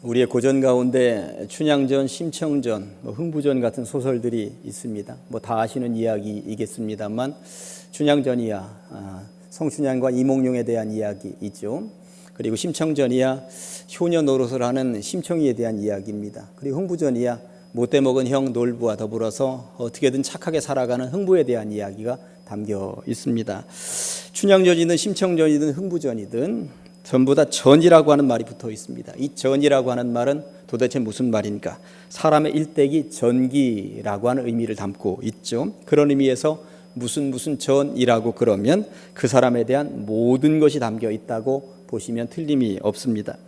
우리의 고전 가운데 춘향전, 심청전, 흥부전 같은 소설들이 있습니다. 다 아시는 이야기이겠습니다만 춘향전이야 성춘향과 이몽룡에 대한 이야기 있죠. 그리고 심청전이야 효녀 노릇을 하는 심청이에 대한 이야기입니다. 그리고 흥부전이야 못돼 먹은 형 놀부와 더불어서 어떻게든 착하게 살아가는 흥부에 대한 이야기가 담겨 있습니다. 춘향전이든 심청전이든 흥부전이든 전부 다 전이라고 하는 말이 붙어 있습니다. 이 전이라고 하는 말은 도대체 무슨 말인가? 사람의 일대기 전기라고 하는 의미를 담고 있죠. 그런 의미에서 무슨 전이라고 그러면 그 사람에 대한 모든 것이 담겨 있다고 보시면 틀림이 없습니다.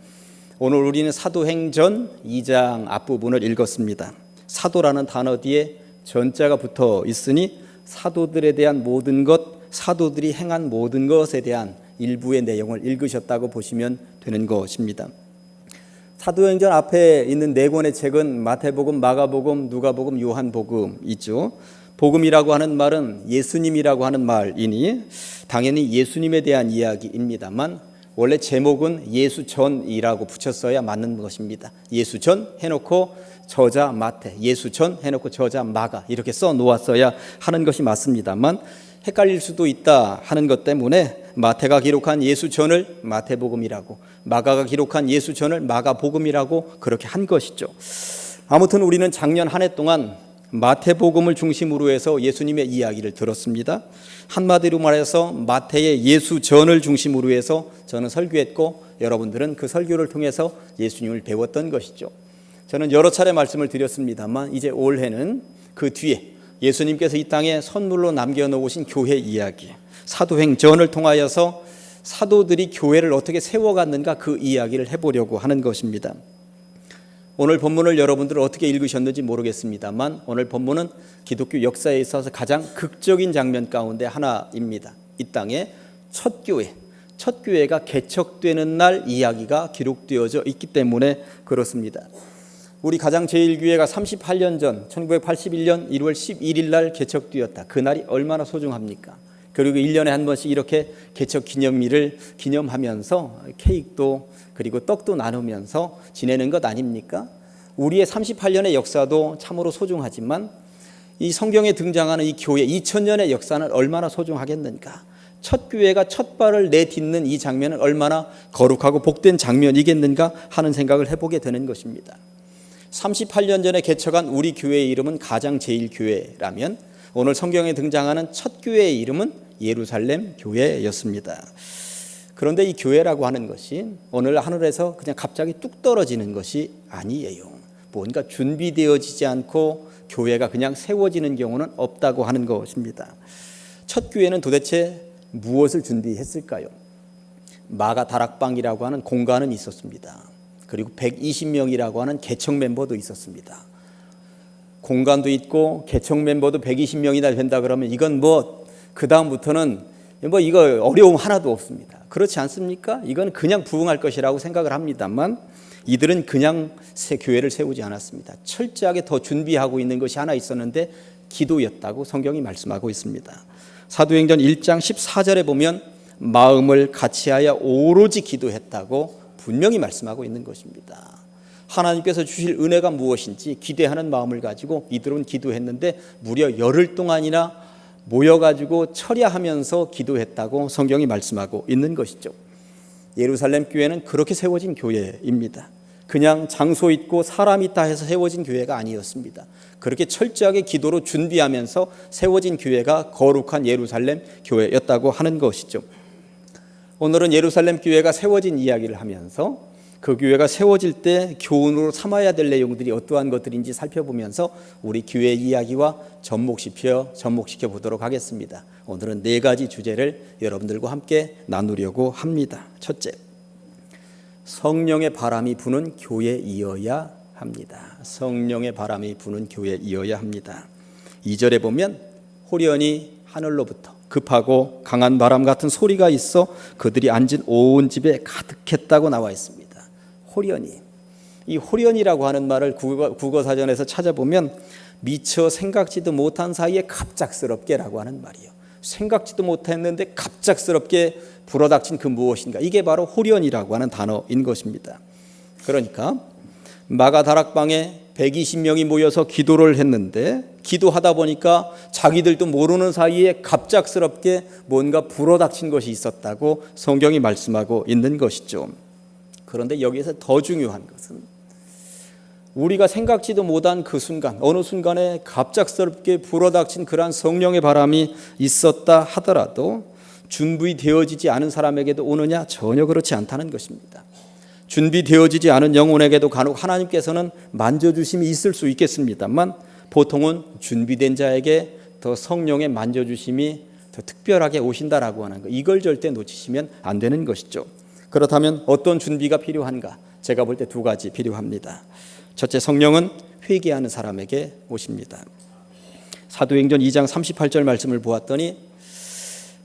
오늘 우리는 사도행전 2장 앞부분을 읽었습니다. 사도라는 단어 뒤에 전자가 붙어 있으니 사도들에 대한 모든 것, 사도들이 행한 모든 것에 대한 일부의 내용을 읽으셨다고 보시면 되는 것입니다. 사도행전 앞에 있는 네 권의 책은 마태복음, 마가복음, 누가복음, 요한복음이죠. 복음이라고 하는 말은 예수님이라고 하는 말이니 당연히 예수님에 대한 이야기입니다만 원래 제목은 예수전이라고 붙였어야 맞는 것입니다. 예수전 해놓고 저자 마태, 예수전 해놓고 저자 마가 이렇게 써놓았어야 하는 것이 맞습니다만 헷갈릴 수도 있다 하는 것 때문에 마태가 기록한 예수전을 마태복음이라고, 마가가 기록한 예수전을 마가복음이라고 그렇게 한 것이죠. 아무튼 우리는 작년 한 해 동안 마태복음을 중심으로 해서 예수님의 이야기를 들었습니다. 한마디로 말해서 마태의 예수전을 중심으로 해서 저는 설교했고 여러분들은 그 설교를 통해서 예수님을 배웠던 것이죠. 저는 여러 차례 말씀을 드렸습니다만 이제 올해는 그 뒤에 예수님께서 이 땅에 선물로 남겨놓으신 교회 이야기, 사도행전을 통하여서 사도들이 교회를 어떻게 세워갔는가 그 이야기를 해보려고 하는 것입니다. 오늘 본문을 여러분들 어떻게 읽으셨는지 모르겠습니다만 오늘 본문은 기독교 역사에 있어서 가장 극적인 장면 가운데 하나입니다. 이 땅에 첫 교회가 개척되는 날 이야기가 기록되어져 있기 때문에 그렇습니다. 우리 가장제일교회가 38년 전 1981년 1월 11일 날 개척되었다. 그날이 얼마나 소중합니까? 그리고 1년에 한 번씩 이렇게 개척 기념일을 기념하면서 케이크도 그리고 떡도 나누면서 지내는 것 아닙니까? 우리의 38년의 역사도 참으로 소중하지만 이 성경에 등장하는 이 교회 2000년의 역사는 얼마나 소중하겠는가? 첫 교회가 첫 발을 내딛는 이 장면은 얼마나 거룩하고 복된 장면이겠는가 하는 생각을 해보게 되는 것입니다. 38년 전에 개척한 우리 교회의 이름은 가장제일교회라면 오늘 성경에 등장하는 첫 교회의 이름은 예루살렘 교회였습니다. 그런데 이 교회라고 하는 것이 오늘 하늘에서 그냥 갑자기 뚝 떨어지는 것이 아니에요. 뭔가 준비되어지지 않고 교회가 그냥 세워지는 경우는 없다고 하는 것입니다. 첫 교회는 도대체 무엇을 준비했을까요? 마가 다락방이라고 하는 공간은 있었습니다. 그리고 120명이라고 하는 개척 멤버도 있었습니다. 공간도 있고 개척 멤버도 120명이나 된다 그러면 이건 그 다음부터는 이거 어려움 하나도 없습니다. 그렇지 않습니까? 이건 그냥 부흥할 것이라고 생각을 합니다만 이들은 그냥 새 교회를 세우지 않았습니다. 철저하게 더 준비하고 있는 것이 하나 있었는데 기도였다고 성경이 말씀하고 있습니다. 사도행전 1장 14절에 보면 마음을 같이하여 오로지 기도했다고 분명히 말씀하고 있는 것입니다. 하나님께서 주실 은혜가 무엇인지 기대하는 마음을 가지고 이들은 기도했는데 무려 열흘 동안이나 모여가지고 철야하면서 기도했다고 성경이 말씀하고 있는 것이죠. 예루살렘 교회는 그렇게 세워진 교회입니다. 그냥 장소 있고 사람 있다 해서 세워진 교회가 아니었습니다. 그렇게 철저하게 기도로 준비하면서 세워진 교회가 거룩한 예루살렘 교회였다고 하는 것이죠. 오늘은 예루살렘 교회가 세워진 이야기를 하면서 그 교회가 세워질 때 교훈으로 삼아야 될 내용들이 어떠한 것들인지 살펴보면서 우리 교회 이야기와 접목시켜 보도록 하겠습니다. 오늘은 4가지 주제를 여러분들과 함께 나누려고 합니다. 첫째, 성령의 바람이 부는 교회이어야 합니다. 성령의 바람이 부는 교회이어야 합니다. 2절에 보면 호련히 하늘로부터 급하고 강한 바람 같은 소리가 있어 그들이 앉은 온 집에 가득했다고 나와 있습니다. 호련히, 이 호련이라고 하는 말을 국어사전에서 찾아보면 미처 생각지도 못한 사이에 갑작스럽게라고 하는 말이에요. 생각지도 못했는데 갑작스럽게 불어닥친 그 무엇인가, 이게 바로 호련이라고 하는 단어인 것입니다. 그러니까 마가 다락방에 120명이 모여서 기도를 했는데 기도하다 보니까 자기들도 모르는 사이에 갑작스럽게 뭔가 불어닥친 것이 있었다고 성경이 말씀하고 있는 것이죠. 그런데 여기에서 더 중요한 것은 우리가 생각지도 못한 그 순간, 어느 순간에 갑작스럽게 불어닥친 그러한 성령의 바람이 있었다 하더라도 준비되어지지 않은 사람에게도 오느냐? 전혀 그렇지 않다는 것입니다. 준비되어지지 않은 영혼에게도 간혹 하나님께서는 만져주심이 있을 수 있겠습니다만 보통은 준비된 자에게 더 성령의 만져주심이 더 특별하게 오신다라고 하는 것, 이걸 절대 놓치시면 안 되는 것이죠. 그렇다면 어떤 준비가 필요한가? 제가 볼 때 두 가지 필요합니다. 첫째, 성령은 회개하는 사람에게 오십니다. 사도행전 2장 38절 말씀을 보았더니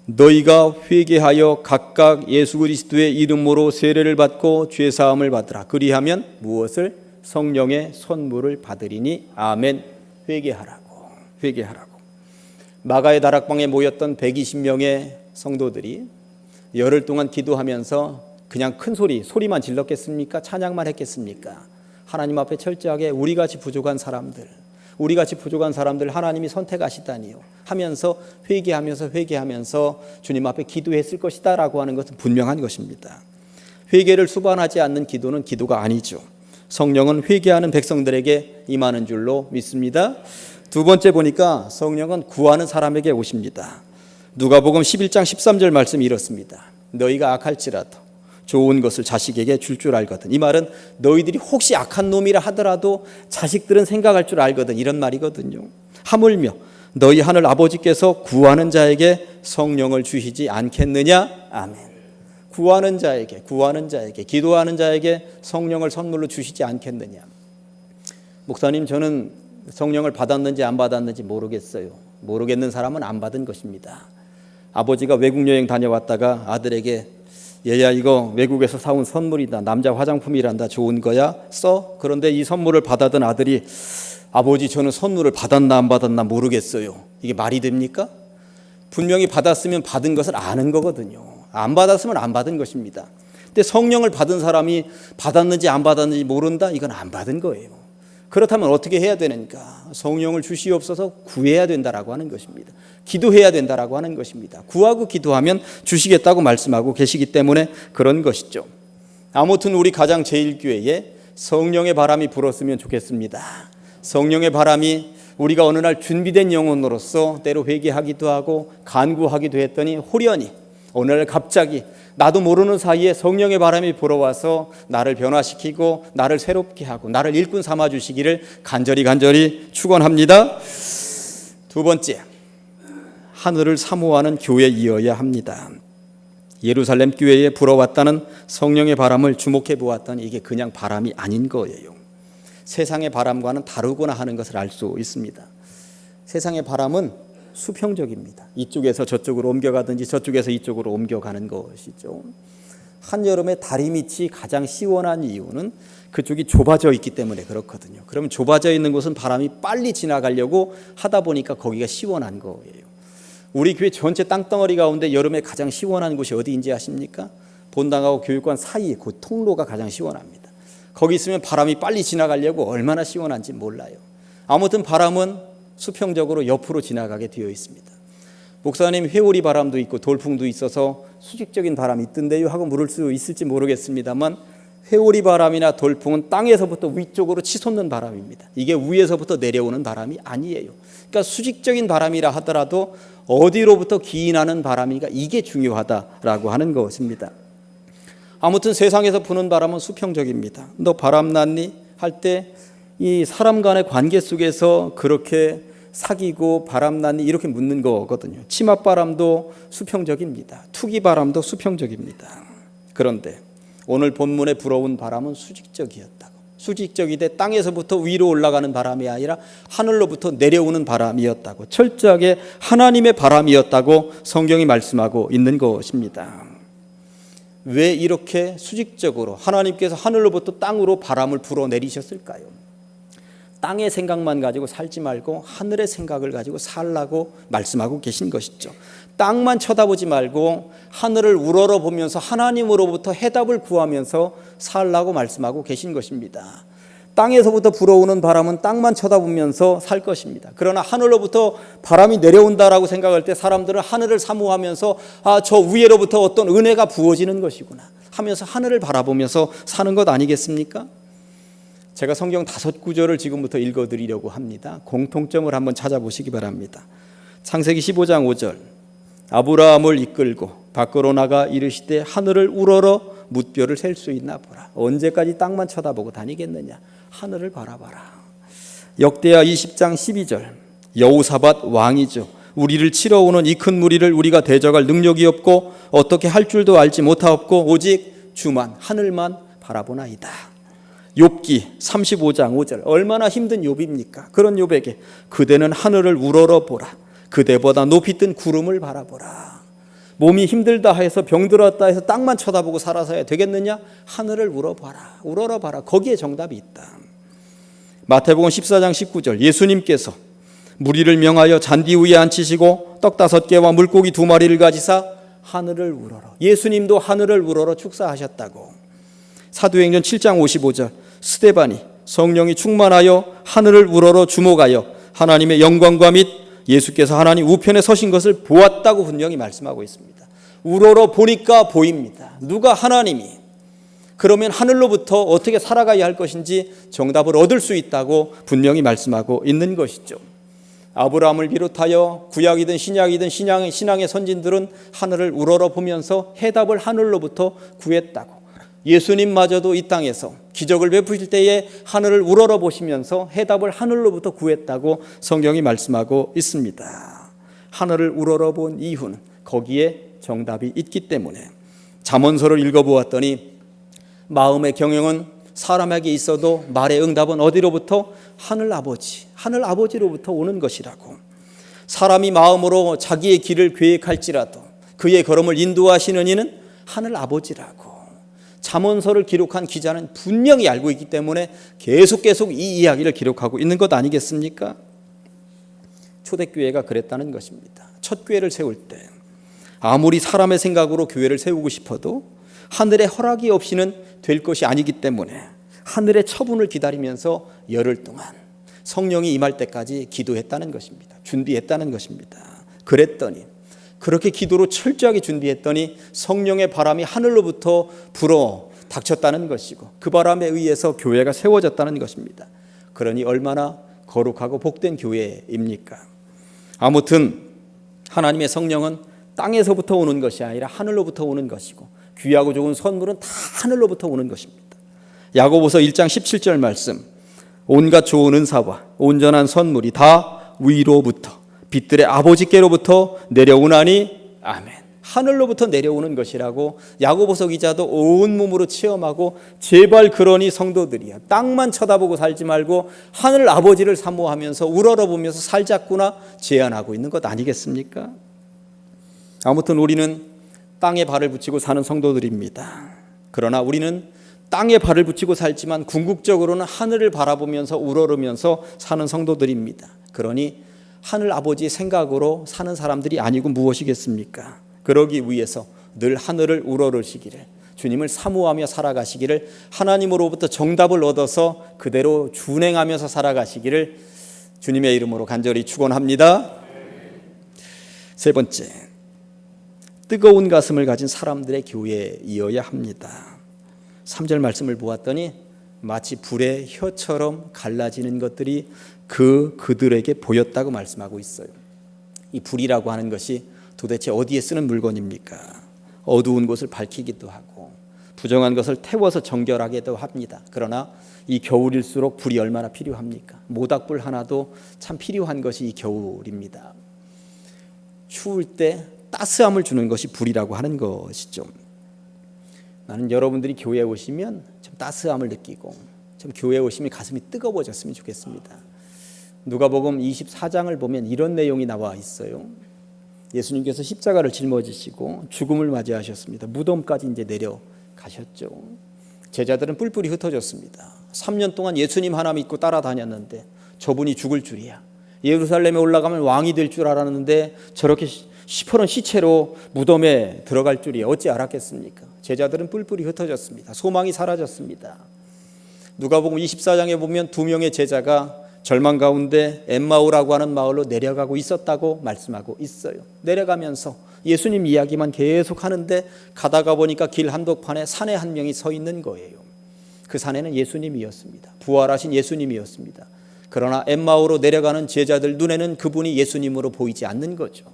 너희가 회개하여 각각 예수 그리스도의 이름으로 세례를 받고 죄 사함을 받으라. 그리하면 무엇을? 성령의 선물을 받으리니. 아멘. 회개하라고. 마가의 다락방에 모였던 120명의 성도들이 열흘 동안 기도하면서 그냥 큰 소리만 질렀겠습니까? 찬양만 했겠습니까? 하나님 앞에 철저하게 우리같이 부족한 사람들 하나님이 선택하시다니요 하면서 회개하면서 주님 앞에 기도했을 것이다 라고 하는 것은 분명한 것입니다. 회개를 수반하지 않는 기도는 기도가 아니죠. 성령은 회개하는 백성들에게 임하는 줄로 믿습니다. 두 번째 보니까 성령은 구하는 사람에게 오십니다. 누가복음 11장 13절 말씀이 이렇습니다. 너희가 악할지라도 좋은 것을 자식에게 줄 알거든. 이 말은 너희들이 혹시 악한 놈이라 하더라도 자식들은 생각할 줄 알거든, 이런 말이거든요. 하물며 너희 하늘 아버지께서 구하는 자에게 성령을 주시지 않겠느냐. 아멘. 구하는 자에게 기도하는 자에게 성령을 선물로 주시지 않겠느냐. 목사님, 저는 성령을 받았는지 안 받았는지 모르겠어요. 모르겠는 사람은 안 받은 것입니다. 아버지가 외국 여행 다녀왔다가 아들에게 얘야, 이거 외국에서 사온 선물이다. 남자 화장품이란다. 좋은 거야. 써. 그런데 이 선물을 받아든 아들이 아버지, 저는 선물을 받았나 안 받았나 모르겠어요. 이게 말이 됩니까? 분명히 받았으면 받은 것을 아는 거거든요. 안 받았으면 안 받은 것입니다. 근데 성령을 받은 사람이 받았는지 안 받았는지 모른다? 이건 안 받은 거예요. 그렇다면 어떻게 해야 되는가? 성령을 주시옵소서 구해야 된다라고 하는 것입니다. 기도해야 된다라고 하는 것입니다. 구하고 기도하면 주시겠다고 말씀하고 계시기 때문에 그런 것이죠. 아무튼 우리 가장 제일교회에 성령의 바람이 불었으면 좋겠습니다. 성령의 바람이 우리가 어느 날 준비된 영혼으로서 때로 회개하기도 하고 간구하기도 했더니 호련히 어느 날 갑자기 나도 모르는 사이에 성령의 바람이 불어와서 나를 변화시키고 나를 새롭게 하고 나를 일꾼 삼아 주시기를 간절히 축원합니다. 두 번째, 하늘을 사모하는 교회이어야 합니다. 예루살렘 교회에 불어왔다는 성령의 바람을 주목해 보았더니 이게 그냥 바람이 아닌 거예요. 세상의 바람과는 다르구나 하는 것을 알 수 있습니다. 세상의 바람은 수평적입니다. 이쪽에서 저쪽으로 옮겨가든지 저쪽에서 이쪽으로 옮겨가는 것이죠. 한여름에 다리 밑이 가장 시원한 이유는 그쪽이 좁아져 있기 때문에 그렇거든요. 그러면 좁아져 있는 곳은 바람이 빨리 지나가려고 하다 보니까 거기가 시원한 거예요. 우리 교회 전체 땅덩어리 가운데 여름에 가장 시원한 곳이 어디인지 아십니까? 본당하고 교육관 사이 그 통로가 가장 시원합니다. 거기 있으면 바람이 빨리 지나가려고 얼마나 시원한지 몰라요. 아무튼 바람은 수평적으로 옆으로 지나가게 되어 있습니다. 목사님, 회오리 바람도 있고 돌풍도 있어서 수직적인 바람이 있던데요 하고 물을 수 있을지 모르겠습니다만 회오리 바람이나 돌풍은 땅에서부터 위쪽으로 치솟는 바람입니다. 이게 위에서부터 내려오는 바람이 아니에요. 그러니까 수직적인 바람이라 하더라도 어디로부터 기인하는 바람인가, 이게 중요하다라고 하는 것입니다. 아무튼 세상에서 부는 바람은 수평적입니다. 너 바람 났니? 할 때 이 사람 간의 관계 속에서 그렇게 사귀고 바람 났니? 이렇게 묻는 거거든요. 치맛바람도 수평적입니다. 투기바람도 수평적입니다. 그런데 오늘 본문에 불어온 바람은 수직적이었다고. 수직적이되 땅에서부터 위로 올라가는 바람이 아니라 하늘로부터 내려오는 바람이었다고. 철저하게 하나님의 바람이었다고 성경이 말씀하고 있는 것입니다. 왜 이렇게 수직적으로 하나님께서 하늘로부터 땅으로 바람을 불어내리셨을까요? 땅의 생각만 가지고 살지 말고 하늘의 생각을 가지고 살라고 말씀하고 계신 것이죠. 땅만 쳐다보지 말고 하늘을 우러러보면서 하나님으로부터 해답을 구하면서 살라고 말씀하고 계신 것입니다. 땅에서부터 불어오는 바람은 땅만 쳐다보면서 살 것입니다. 그러나 하늘로부터 바람이 내려온다라고 생각할 때 사람들은 하늘을 사모하면서 저 위에로부터 어떤 은혜가 부어지는 것이구나 하면서 하늘을 바라보면서 사는 것 아니겠습니까? 제가 성경 5구절을 지금부터 읽어드리려고 합니다. 공통점을 한번 찾아보시기 바랍니다. 창세기 15장 5절, 아브라함을 이끌고 밖으로 나가 이르시되 하늘을 우러러 뭇별을 셀 수 있나 보라. 언제까지 땅만 쳐다보고 다니겠느냐. 하늘을 바라봐라. 역대하 20장 12절, 여호사밧 왕이죠. 우리를 치러 오는 이 큰 무리를 우리가 대적할 능력이 없고 어떻게 할 줄도 알지 못하옵고 오직 주만 하늘만 바라보나이다. 욥기 35장 5절, 얼마나 힘든 욥입니까? 그런 욥에게 그대는 하늘을 우러러 보라. 그대보다 높이 뜬 구름을 바라보라. 몸이 힘들다 해서 병들었다 해서 땅만 쳐다보고 살아서야 되겠느냐? 하늘을 우러러 봐라. 거기에 정답이 있다. 마태복음 14장 19절, 예수님께서 무리를 명하여 잔디 위에 앉히시고 떡 5개와 물고기 2마리를 가지사 하늘을 우러러, 예수님도 하늘을 우러러 축사하셨다고. 사도행전 7장 55절, 스데반이 성령이 충만하여 하늘을 우러러 주목하여 하나님의 영광과 및 예수께서 하나님 우편에 서신 것을 보았다고 분명히 말씀하고 있습니다. 우러러 보니까 보입니다. 누가? 하나님이. 그러면 하늘로부터 어떻게 살아가야 할 것인지 정답을 얻을 수 있다고 분명히 말씀하고 있는 것이죠. 아브라함을 비롯하여 구약이든 신약이든 신앙의 선진들은 하늘을 우러러 보면서 해답을 하늘로부터 구했다고. 예수님마저도 이 땅에서 기적을 베푸실 때에 하늘을 우러러 보시면서 해답을 하늘로부터 구했다고 성경이 말씀하고 있습니다. 하늘을 우러러 본 이유는 거기에 정답이 있기 때문에. 잠언서를 읽어보았더니 마음의 경영은 사람에게 있어도 말의 응답은 어디로부터? 하늘 아버지로부터 오는 것이라고. 사람이 마음으로 자기의 길을 계획할지라도 그의 걸음을 인도하시는 이는 하늘 아버지라고. 잠언서를 기록한 기자는 분명히 알고 있기 때문에 계속 이 이야기를 기록하고 있는 것 아니겠습니까? 초대교회가 그랬다는 것입니다. 첫 교회를 세울 때 아무리 사람의 생각으로 교회를 세우고 싶어도 하늘의 허락이 없이는 될 것이 아니기 때문에 하늘의 처분을 기다리면서 열흘 동안 성령이 임할 때까지 기도했다는 것입니다. 준비했다는 것입니다. 그랬더니 그렇게 기도로 철저하게 준비했더니 성령의 바람이 하늘로부터 불어 닥쳤다는 것이고 그 바람에 의해서 교회가 세워졌다는 것입니다. 그러니 얼마나 거룩하고 복된 교회입니까? 아무튼 하나님의 성령은 땅에서부터 오는 것이 아니라 하늘로부터 오는 것이고 귀하고 좋은 선물은 다 하늘로부터 오는 것입니다. 야고보서 1장 17절 말씀, 온갖 좋은 은사와 온전한 선물이 다 위로부터 빛들의 아버지께로부터 내려오나니 아멘. 하늘로부터 내려오는 것이라고 야고보서 기자도 온몸으로 체험하고 제발 그러니 성도들이야 땅만 쳐다보고 살지 말고 하늘 아버지를 사모하면서 우러러보면서 살자꾸나 제안하고 있는 것 아니겠습니까? 아무튼 우리는 땅에 발을 붙이고 사는 성도들입니다. 그러나 우리는 땅에 발을 붙이고 살지만 궁극적으로는 하늘을 바라보면서 우러르면서 사는 성도들입니다. 그러니 하늘 아버지의 생각으로 사는 사람들이 아니고 무엇이겠습니까? 그러기 위해서 늘 하늘을 우러르시기를, 주님을 사모하며 살아가시기를, 하나님으로부터 정답을 얻어서 그대로 준행하면서 살아가시기를 주님의 이름으로 간절히 축원합니다. 세 번째, 뜨거운 가슴을 가진 사람들의 교회이어야 합니다. 3절 말씀을 보았더니 마치 불의 혀처럼 갈라지는 것들이 그들에게 보였다고 말씀하고 있어요. 이 불이라고 하는 것이 도대체 어디에 쓰는 물건입니까? 어두운 곳을 밝히기도 하고 부정한 것을 태워서 정결하게도 합니다. 그러나 이 겨울일수록 불이 얼마나 필요합니까? 모닥불 하나도 참 필요한 것이 이 겨울입니다. 추울 때 따스함을 주는 것이 불이라고 하는 것이죠. 나는 여러분들이 교회에 오시면 좀 따스함을 느끼고 좀 교회에 오시면 가슴이 뜨거워졌으면 좋겠습니다. 누가복음 24장을 보면 이런 내용이 나와 있어요. 예수님께서 십자가를 짊어지시고 죽음을 맞이하셨습니다. 무덤까지 이제 내려가셨죠. 제자들은 뿔뿔이 흩어졌습니다. 3년 동안 예수님 하나 믿고 따라다녔는데 저분이 죽을 줄이야. 예루살렘에 올라가면 왕이 될 줄 알았는데 저렇게 시퍼런 시체로 무덤에 들어갈 줄이야. 어찌 알았겠습니까? 제자들은 뿔뿔이 흩어졌습니다. 소망이 사라졌습니다. 누가복음 24장에 보면 두 명의 제자가 절망 가운데 엠마오라고 하는 마을로 내려가고 있었다고 말씀하고 있어요. 내려가면서 예수님 이야기만 계속 하는데 가다가 보니까 길 한복판에 사내 한 명이 서 있는 거예요. 그 사내는 예수님이었습니다. 부활하신 예수님이었습니다. 그러나 엠마오로 내려가는 제자들 눈에는 그분이 예수님으로 보이지 않는 거죠.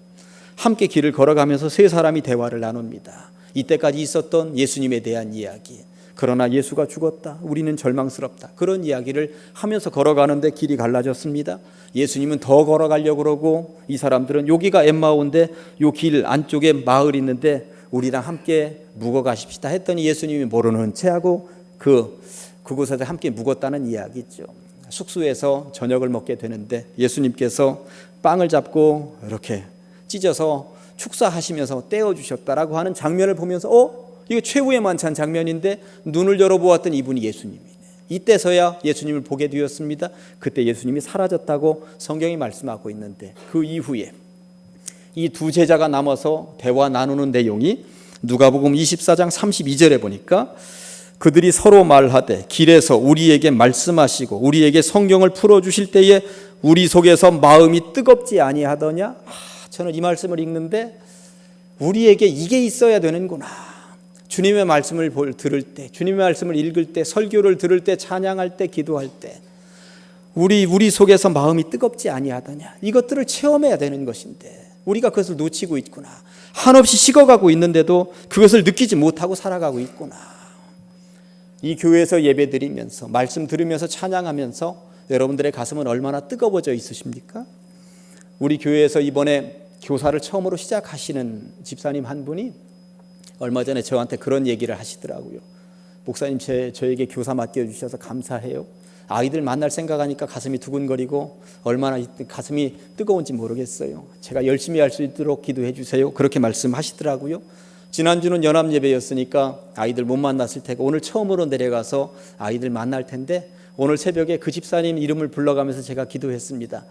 함께 길을 걸어가면서 세 사람이 대화를 나눕니다. 이때까지 있었던 예수님에 대한 이야기. 그러나 예수가 죽었다. 우리는 절망스럽다. 그런 이야기를 하면서 걸어가는데 길이 갈라졌습니다. 예수님은 더 걸어가려고 그러고 이 사람들은 여기가 엠마오인데 요 길 안쪽에 마을이 있는데 우리랑 함께 묵어 가십시다 했더니 예수님이 모르는 채하고 그곳에서 함께 묵었다는 이야기죠. 숙소에서 저녁을 먹게 되는데 예수님께서 빵을 잡고 이렇게 찢어서 축사하시면서 떼어주셨다라고 하는 장면을 보면서 이거 최후의 만찬 장면인데 눈을 열어보았더니 이분이 예수님이네. 이때서야 예수님을 보게 되었습니다. 그때 예수님이 사라졌다고 성경이 말씀하고 있는데 그 이후에 이 두 제자가 남아서 대화 나누는 내용이 누가복음 24장 32절에 보니까 그들이 서로 말하되 길에서 우리에게 말씀하시고 우리에게 성경을 풀어주실 때에 우리 속에서 마음이 뜨겁지 아니하더냐. 저는 이 말씀을 읽는데 우리에게 이게 있어야 되는구나. 주님의 말씀을 들을 때, 주님의 말씀을 읽을 때, 설교를 들을 때, 찬양할 때, 기도할 때 우리 속에서 마음이 뜨겁지 아니하더냐. 이것들을 체험해야 되는 것인데 우리가 그것을 놓치고 있구나. 한없이 식어가고 있는데도 그것을 느끼지 못하고 살아가고 있구나. 이 교회에서 예배드리면서 말씀 들으면서 찬양하면서 여러분들의 가슴은 얼마나 뜨거워져 있으십니까? 우리 교회에서 이번에 교사를 처음으로 시작하시는 집사님 한 분이 얼마 전에 저한테 그런 얘기를 하시더라고요. 목사님 저에게 교사 맡겨주셔서 감사해요. 아이들 만날 생각하니까 가슴이 두근거리고 얼마나 가슴이 뜨거운지 모르겠어요. 제가 열심히 할 수 있도록 기도해 주세요. 그렇게 말씀하시더라고요. 지난주는 연합예배였으니까 아이들 못 만났을 테고 오늘 처음으로 내려가서 아이들 만날 텐데 오늘 새벽에 그 집사님 이름을 불러가면서 제가 기도했습니다.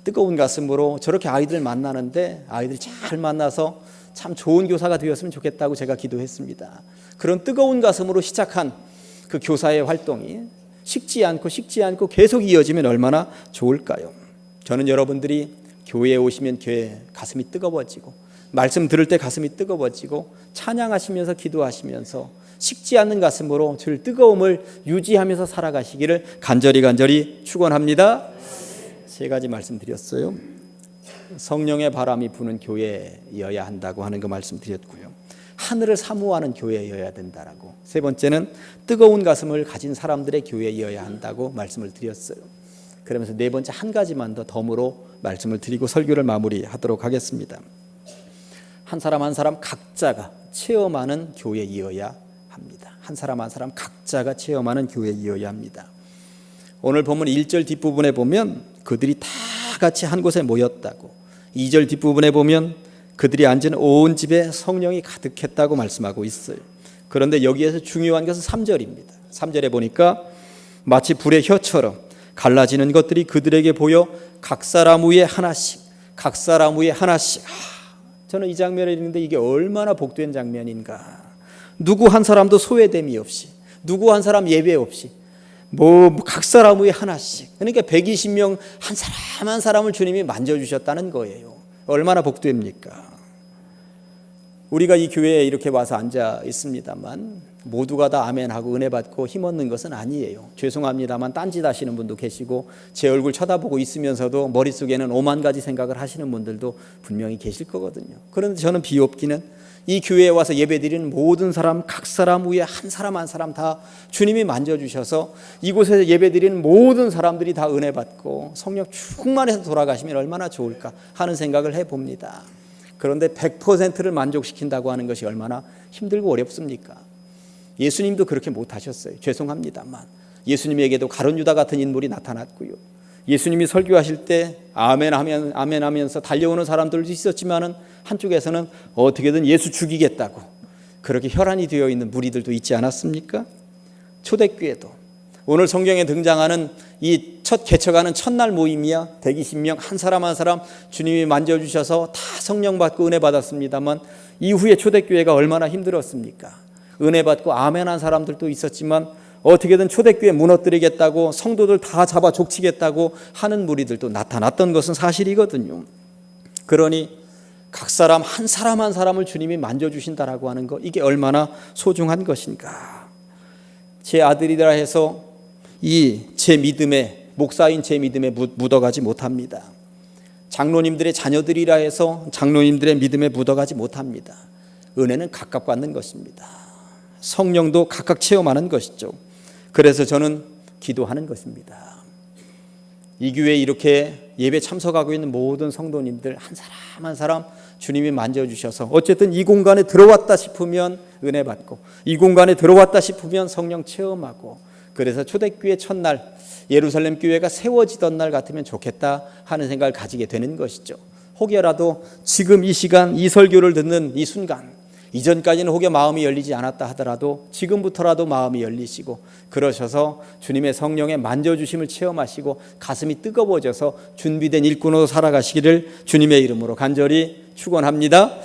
뜨거운 가슴으로 저렇게 아이들 만나는데 아이들 잘 만나서 참 좋은 교사가 되었으면 좋겠다고 제가 기도했습니다. 그런 뜨거운 가슴으로 시작한 그 교사의 활동이 식지 않고 계속 이어지면 얼마나 좋을까요? 저는 여러분들이 교회에 오시면 교회 가슴이 뜨거워지고 말씀 들을 때 가슴이 뜨거워지고 찬양하시면서 기도하시면서 식지 않는 가슴으로 늘 뜨거움을 유지하면서 살아가시기를 간절히 축원합니다. 세 가지 말씀드렸어요. 성령의 바람이 부는 교회여야 한다고 하는 거 말씀드렸고요. 하늘을 사모하는 교회여야 된다라고. 세 번째는 뜨거운 가슴을 가진 사람들의 교회여야 한다고 말씀을 드렸어요. 그러면서 네 번째 한 가지만 더 덤으로 말씀을 드리고 설교를 마무리하도록 하겠습니다. 한 사람 한 사람 각자가 체험하는 교회이어야 합니다. 한 사람 한 사람 각자가 체험하는 교회이어야 합니다. 오늘 본문 1절 뒷부분에 보면 그들이 다 같이 한 곳에 모였다고, 2절 뒷부분에 보면 그들이 앉은 온 집에 성령이 가득했다고 말씀하고 있어요. 그런데 여기에서 중요한 것은 3절입니다. 3절에 보니까 마치 불의 혀처럼 갈라지는 것들이 그들에게 보여 각 사람 위에 하나씩. 저는 이 장면을 읽는데 이게 얼마나 복된 장면인가. 누구 한 사람도 소외됨이 없이, 누구 한 사람 예배 없이 각 사람 위에 하나씩. 그러니까 120명 한 사람 한 사람을 주님이 만져주셨다는 거예요. 얼마나 복됩니까? 우리가 이 교회에 이렇게 와서 앉아 있습니다만 모두가 다 아멘하고 은혜 받고 힘 얻는 것은 아니에요. 죄송합니다만 딴짓 하시는 분도 계시고 제 얼굴 쳐다보고 있으면서도 머릿속에는 5만 가지 생각을 하시는 분들도 분명히 계실 거거든요. 그런데 저는 비옵기는 이 교회에 와서 예배드리는 모든 사람, 각 사람 위에 한 사람 한 사람 다 주님이 만져주셔서 이곳에서 예배드리는 모든 사람들이 다 은혜 받고 성령 충만해서 돌아가시면 얼마나 좋을까 하는 생각을 해봅니다. 그런데 100%를 만족시킨다고 하는 것이 얼마나 힘들고 어렵습니까? 예수님도 그렇게 못하셨어요. 죄송합니다만 예수님에게도 가룟 유다 같은 인물이 나타났고요. 예수님이 설교하실 때 아멘 하면서 달려오는 사람들도 있었지만은 한쪽에서는 어떻게든 예수 죽이겠다고 그렇게 혈안이 되어 있는 무리들도 있지 않았습니까? 초대교회도 오늘 성경에 등장하는 이 첫 개척하는 첫날 모임이야 120명 한 사람 한 사람 주님이 만져주셔서 다 성령 받고 은혜 받았습니다만 이후에 초대교회가 얼마나 힘들었습니까? 은혜 받고 아멘한 사람들도 있었지만 어떻게든 초대교회 무너뜨리겠다고 성도들 다 잡아 족치겠다고 하는 무리들도 나타났던 것은 사실이거든요. 그러니 각 사람 한 사람 한 사람을 주님이 만져주신다라고 하는 것, 이게 얼마나 소중한 것인가. 제 아들이라 해서 이 제 믿음에, 목사인 제 믿음에 묻어가지 못합니다. 장로님들의 자녀들이라 해서 장로님들의 믿음에 묻어가지 못합니다. 은혜는 각각 받는 것입니다. 성령도 각각 체험하는 것이죠. 그래서 저는 기도하는 것입니다. 이 교회에 이렇게 예배 참석하고 있는 모든 성도님들 한 사람 한 사람 주님이 만져주셔서 어쨌든 이 공간에 들어왔다 싶으면 은혜 받고, 이 공간에 들어왔다 싶으면 성령 체험하고, 그래서 초대교회 첫날 예루살렘 교회가 세워지던 날 같으면 좋겠다 하는 생각을 가지게 되는 것이죠. 혹여라도 지금 이 시간 이 설교를 듣는 이 순간, 이전까지는 혹여 마음이 열리지 않았다 하더라도 지금부터라도 마음이 열리시고 그러셔서 주님의 성령의 만져주심을 체험하시고 가슴이 뜨거워져서 준비된 일꾼으로 살아가시기를 주님의 이름으로 간절히 축원합니다.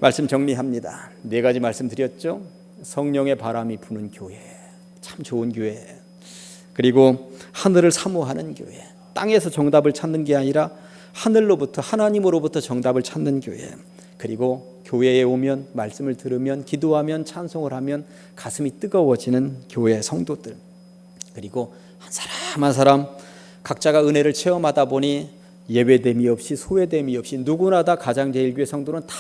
말씀 정리합니다. 4가지 말씀드렸죠. 성령의 바람이 부는 교회, 참 좋은 교회. 그리고 하늘을 사모하는 교회, 땅에서 정답을 찾는 게 아니라 하늘로부터, 하나님으로부터 정답을 찾는 교회. 그리고 교회에 오면, 말씀을 들으면, 기도하면, 찬송을 하면 가슴이 뜨거워지는 교회 성도들. 그리고 한 사람 한 사람 각자가 은혜를 체험하다 보니 예외됨이 없이 소외됨이 없이 누구나 다 가장제일교회 성도는 다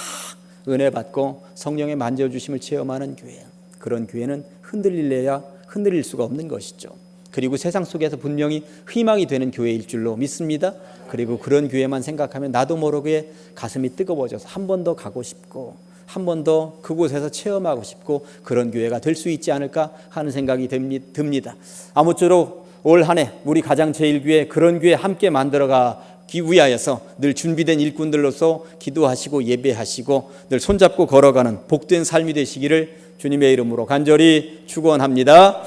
은혜 받고 성령의 만져주심을 체험하는 교회. 그런 교회는 흔들릴 수가 없는 것이죠. 그리고 세상 속에서 분명히 희망이 되는 교회일 줄로 믿습니다. 그리고 그런 교회만 생각하면 나도 모르게 가슴이 뜨거워져서 한 번 더 가고 싶고 한 번 더 그곳에서 체험하고 싶고 그런 교회가 될 수 있지 않을까 하는 생각이 듭니다. 아무쪼록 올 한 해 우리 가장제일교회 그런 교회 함께 만들어가기 위하여서 늘 준비된 일꾼들로서 기도하시고 예배하시고 늘 손잡고 걸어가는 복된 삶이 되시기를 주님의 이름으로 간절히 축원합니다.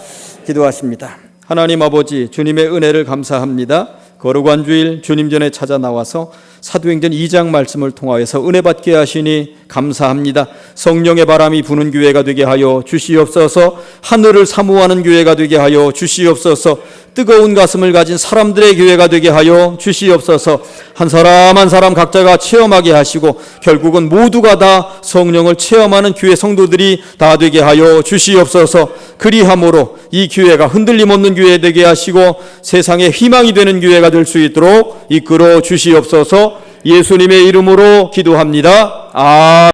기도하십니다. 하나님 아버지, 주님의 은혜를 감사합니다. 거룩한 주일 주님 전에 찾아 나와서 사도행전 2장 말씀을 통하여서 은혜 받게 하시니 감사합니다. 성령의 바람이 부는 교회가 되게 하여 주시옵소서. 하늘을 사모하는 교회가 되게 하여 주시옵소서. 뜨거운 가슴을 가진 사람들의 교회가 되게 하여 주시옵소서. 한 사람 한 사람 각자가 체험하게 하시고 결국은 모두가 다 성령을 체험하는 교회 성도들이 다 되게 하여 주시옵소서. 그리함으로 이 교회가 흔들림 없는 교회 되게 하시고 세상에 희망이 되는 교회가 될 수 있도록 이끌어 주시옵소서. 예수님의 이름으로 기도합니다.